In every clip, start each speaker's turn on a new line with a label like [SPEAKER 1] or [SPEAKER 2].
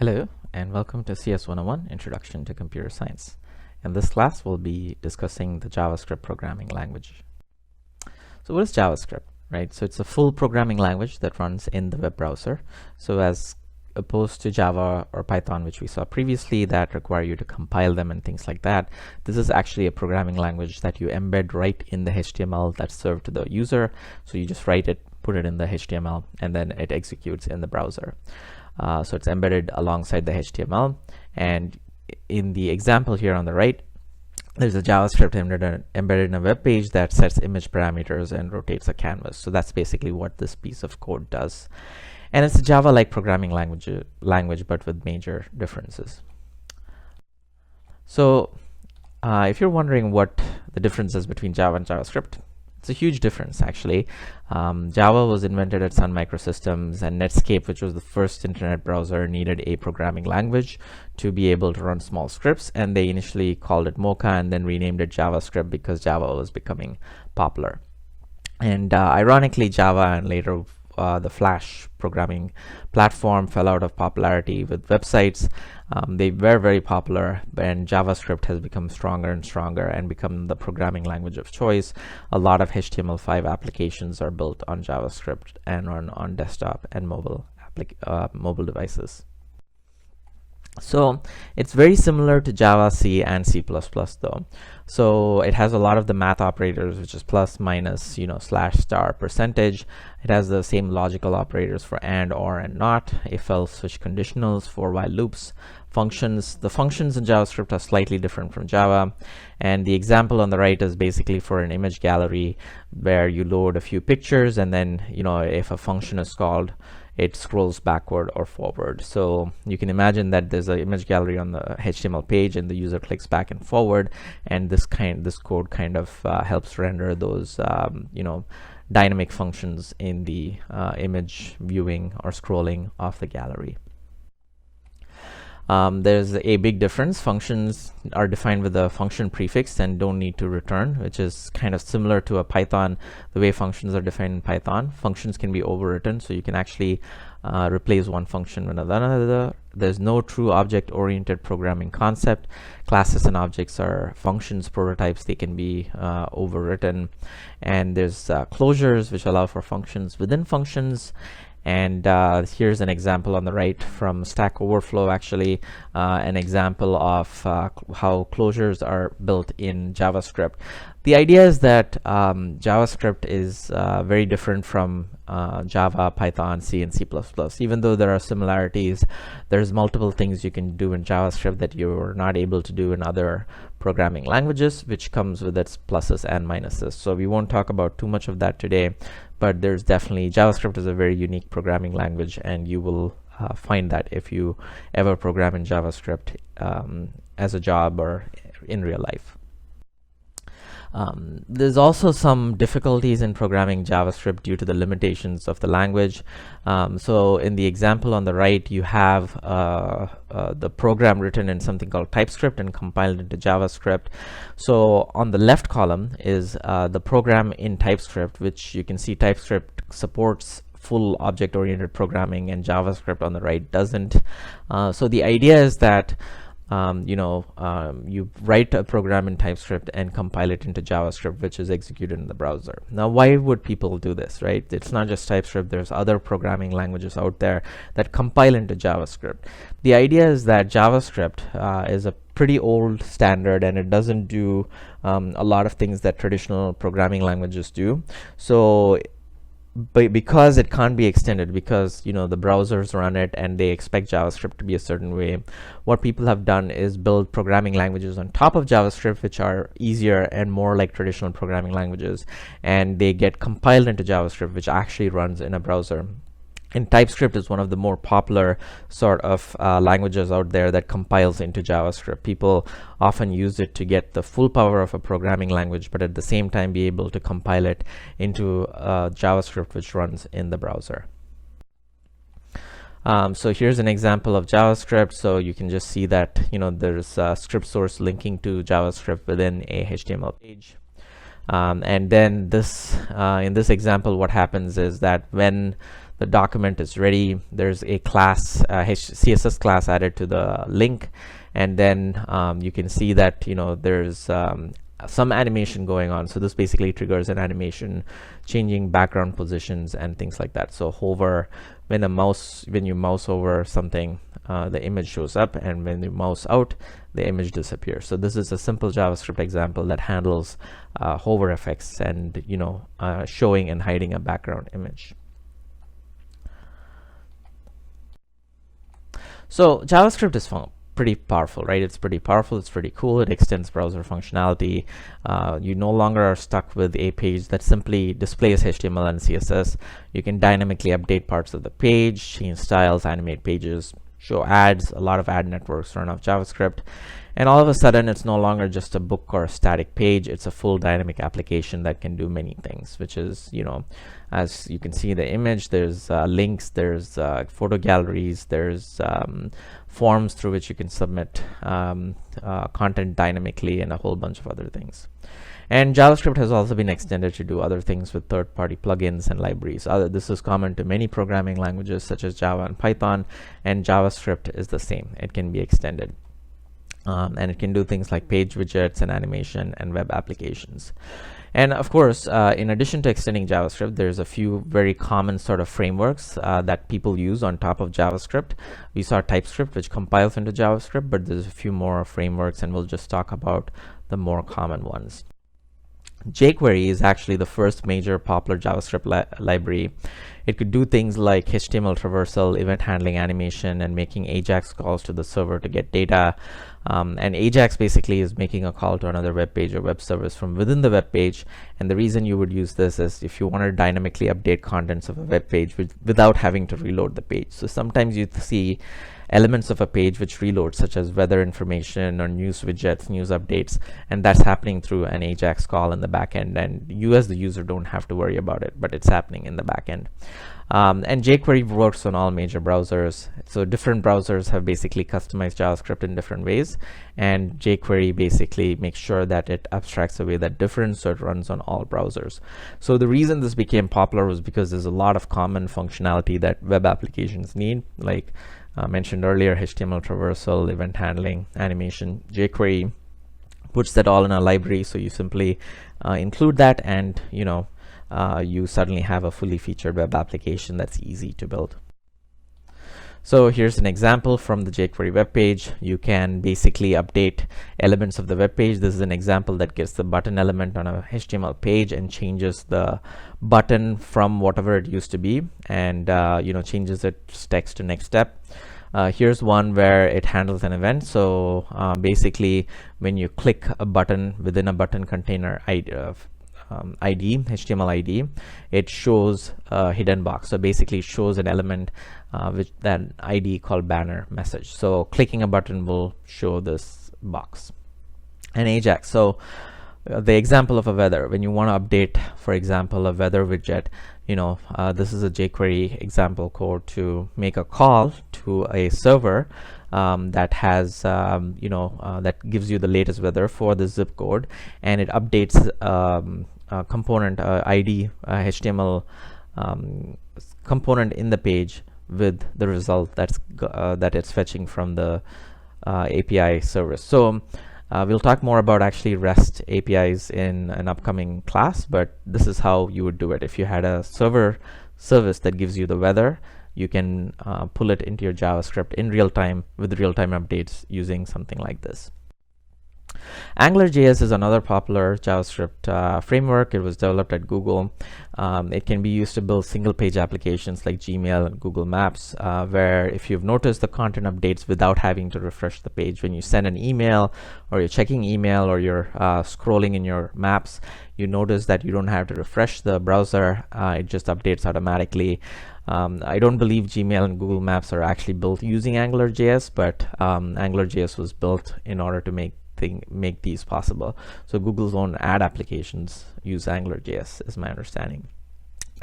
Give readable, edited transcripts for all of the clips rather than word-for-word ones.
[SPEAKER 1] Hello and welcome to CS101 Introduction to Computer Science. In this class we'll be discussing the JavaScript programming language. So what is JavaScript, right? So it's a full programming language that runs in the web browser. So as opposed to Java or Python, which we saw previously, that require you to compile them and things like that, this is actually a programming language that you embed right in the HTML that's served to the user. So you just write it, put it in the HTML, and then it executes in the browser. So it's embedded alongside the HTML, and in the example here on the right, there's a JavaScript embedded in a web page that sets image parameters and rotates a canvas. So that's basically what this piece of code does. And it's a Java-like programming language, but with major differences. So if you're wondering what the difference is between Java and JavaScript, it's a huge difference, actually. Java was invented at Sun Microsystems, and Netscape, which was the first internet browser, needed a programming language to be able to run small scripts, and they initially called it Mocha and then renamed it JavaScript because Java was becoming popular. And ironically, Java and later the Flash programming platform fell out of popularity with websites. They were very popular, and JavaScript has become stronger and stronger and become the programming language of choice. A lot of HTML5 applications are built on JavaScript and run on desktop and mobile devices. So it's very similar to Java, C, and C++ though. So it has a lot of the math operators, which is plus, minus, slash, star, percentage. It has the same logical operators for and, or, and not, if, else, switch conditionals, for, while loops, functions. The functions in JavaScript are slightly different from Java. And the example on the right is basically for an image gallery where you load a few pictures, and then, if a function is called, it scrolls backward or forward. So you can imagine that there's an image gallery on the HTML page, and the user clicks back and forward, and this code kind of helps render those dynamic functions in the image viewing or scrolling of the gallery. There's a big difference. Functions are defined with a function prefix and don't need to return, which is kind of similar to a Python. The way functions are defined in Python, functions can be overwritten, so you can actually replace one function with another. There's no true object-oriented programming concept. Classes and objects are functions prototypes. They can be overwritten. And there's closures, which allow for functions within functions. And here's an example on the right from Stack Overflow, actually, an example of how closures are built in JavaScript. The idea is that JavaScript is very different from Java, Python, C, and C++. Even though there are similarities, there's multiple things you can do in JavaScript that you're not able to do in other programming languages, which comes with its pluses and minuses. So we won't talk about too much of that today, but there's definitely, JavaScript is a very unique programming language, and you will find that if you ever program in JavaScript as a job or in real life. There's also some difficulties in programming JavaScript due to the limitations of the language. So in the example on the right, you have the program written in something called TypeScript and compiled into JavaScript. So on the left column is the program in TypeScript, which you can see TypeScript supports full object-oriented programming, and JavaScript on the right doesn't. So the idea is that you write a program in TypeScript and compile it into JavaScript, which is executed in the browser. Now, why would people do this, right? It's not just TypeScript. There's other programming languages out there that compile into JavaScript. The idea is that JavaScript is a pretty old standard, and it doesn't do a lot of things that traditional programming languages do. So because it can't be extended, because the browsers run it and they expect JavaScript to be a certain way, what people have done is build programming languages on top of JavaScript, which are easier and more like traditional programming languages, and they get compiled into JavaScript, which actually runs in a browser. And TypeScript is one of the more popular sort of languages out there that compiles into JavaScript. People often use it to get the full power of a programming language, but at the same time be able to compile it into JavaScript, which runs in the browser. So here's an example of JavaScript. So you can just see that there's a script source linking to JavaScript within a HTML page. And then this in this example, what happens is that when the document is ready. There's a class, CSS class added to the link, and then you can see that there's some animation going on. So this basically triggers an animation changing background positions and things like that. So hover, when you mouse over something, the image shows up, and when you mouse out, the image disappears. So this is a simple JavaScript example that handles hover effects and showing and hiding a background image. So JavaScript is pretty powerful, right? It's pretty powerful. It's pretty cool. It extends browser functionality. You no longer are stuck with a page that simply displays HTML and CSS. You can dynamically update parts of the page, change styles, animate pages, show ads. A lot of ad networks run off JavaScript. And all of a sudden, it's no longer just a book or a static page. It's a full dynamic application that can do many things, which is, as you can see in the image, there's links, there's photo galleries, there's forms through which you can submit content dynamically, and a whole bunch of other things. And JavaScript has also been extended to do other things with third-party plugins and libraries. This is common to many programming languages such as Java and Python, and JavaScript is the same. It can be extended. And it can do things like page widgets and animation and web applications. And of course, in addition to extending JavaScript, there's a few very common sort of frameworks that people use on top of JavaScript. We saw TypeScript, which compiles into JavaScript, but there's a few more frameworks, and we'll just talk about the more common ones. jQuery is actually the first major popular JavaScript library. It could do things like HTML traversal, event handling, animation, and making AJAX calls to the server to get data. And AJAX basically is making a call to another web page or web service from within the web page. And the reason you would use this is if you want to dynamically update contents of a web page without having to reload the page. So sometimes you see elements of a page which reload, such as weather information or news widgets, news updates, and that's happening through an AJAX call in the backend, and you as the user don't have to worry about it, but it's happening in the backend. And jQuery works on all major browsers, so different browsers have basically customized JavaScript in different ways, and jQuery basically makes sure that it abstracts away that difference so it runs on all browsers. So the reason this became popular was because there's a lot of common functionality that web applications need, like mentioned earlier, HTML traversal, event handling, animation. jQuery puts that all in a library, so you simply include that, and you suddenly have a fully featured web application that's easy to build. So here's an example from the jQuery web page. You can basically update elements of the web page. This is an example that gets the button element on a HTML page and changes the button from whatever it used to be, and changes its text to next step. Here's one where it handles an event. So basically, when you click a button within a button container HTML ID, it shows a hidden box. So basically it shows an element with that ID called banner message. So clicking a button will show this box. And AJAX, so the example of a weather, when you want to update, for example, a weather widget, this is a jQuery example code to make a call to a server that has that gives you the latest weather for the zip code, and it updates component ID HTML component in the page with the result that it's fetching from the API service. So we'll talk more about actually REST APIs in an upcoming class, but this is how you would do it. If you had a server service that gives you the weather, you can pull it into your JavaScript in real time with real-time updates using something like this. AngularJS is another popular JavaScript framework. It was developed at Google. It can be used to build single-page applications like Gmail and Google Maps, where if you've noticed, the content updates without having to refresh the page. When you send an email, or you're checking email, or you're scrolling in your maps, you notice that you don't have to refresh the browser. It just updates automatically. I don't believe Gmail and Google Maps are actually built using AngularJS, but AngularJS was built in order to make these possible. So Google's own ad applications use AngularJS, is my understanding.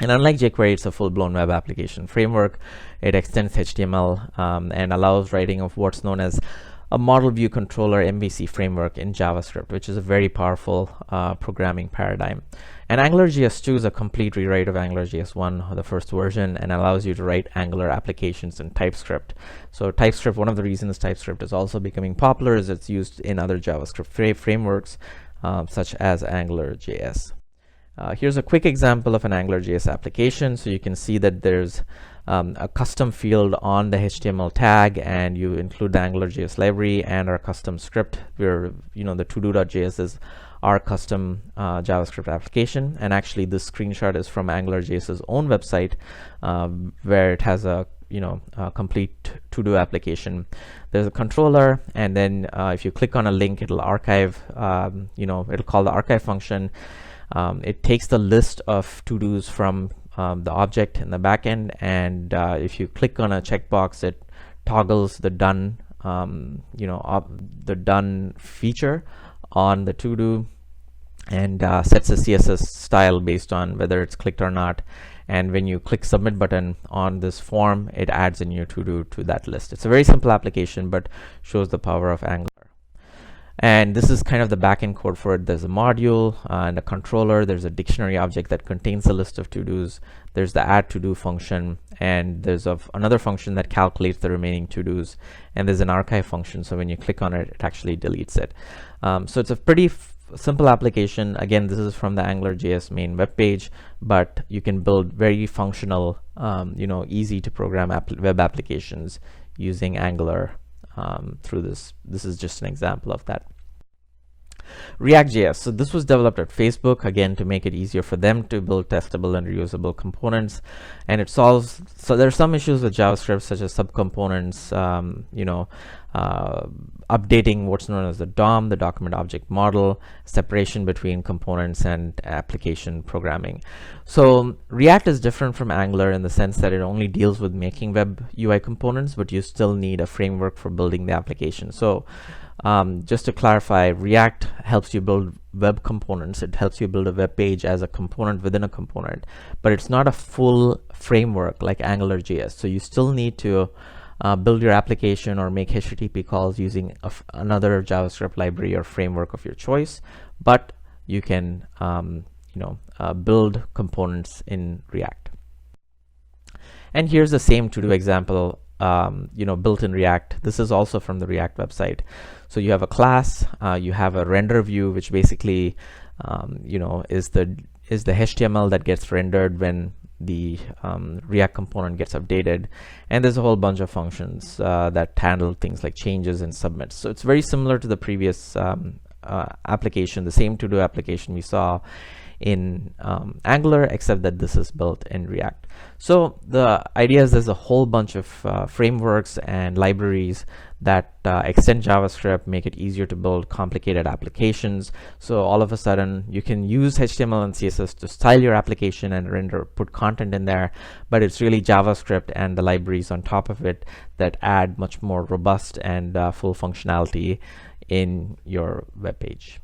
[SPEAKER 1] And unlike jQuery, it's a full-blown web application framework. It extends HTML and allows writing of what's known as a model view controller MVC framework in JavaScript, which is a very powerful programming paradigm. And AngularJS 2 is a complete rewrite of AngularJS 1, the first version, and allows you to write Angular applications in TypeScript. So TypeScript, one of the reasons TypeScript is also becoming popular is it's used in other JavaScript frameworks, such as AngularJS. Here's a quick example of an AngularJS application. So you can see that there's a custom field on the HTML tag, and you include the AngularJS library and our custom script where, the todo.js is our custom JavaScript application. And actually this screenshot is from AngularJS's own website, where it has a complete to-do application. There's a controller, and then if you click on a link, it'll archive, it'll call the archive function. It takes the list of to-dos from the object in the backend, and if you click on a checkbox, it toggles the done, the done feature on the to-do, and sets a CSS style based on whether it's clicked or not. And when you click submit button on this form, it adds a new to-do to that list. It's a very simple application, but shows the power of Angular. And this is kind of the backend code for it. There's a module and a controller. There's a dictionary object that contains a list of to-dos. There's the add to-do function, and there's another function that calculates the remaining to-dos. And there's an archive function, so when you click on it, it actually deletes it. So it's a pretty simple application. Again, this is from the AngularJS main web page, but you can build very functional, easy to program web applications using Angular through this. This is just an example of that. React.js. So this was developed at Facebook, again, to make it easier for them to build testable and reusable components. And it solves, so there are some issues with JavaScript, such as subcomponents, updating what's known as the DOM, the document object model, separation between components, and application programming. So React is different from Angular in the sense that it only deals with making web UI components, but you still need a framework for building the application. So just to clarify, React helps you build web components. It helps you build a web page as a component within a component, but it's not a full framework like AngularJS. So you still need to build your application or make HTTP calls using another JavaScript library or framework of your choice, but you can build components in React. And here's the same to-do example, built in React. This is also from the React website. So you have a class, you have a render view, which basically is the HTML that gets rendered when the React component gets updated, and there's a whole bunch of functions that handle things like changes and submits. So it's very similar to the previous application, the same to-do application we saw in Angular, except that this is built in React. So the idea is there's a whole bunch of frameworks and libraries that extend JavaScript, make it easier to build complicated applications. So all of a sudden you can use HTML and CSS to style your application and render, put content in there, but it's really JavaScript and the libraries on top of it that add much more robust and full functionality in your web page.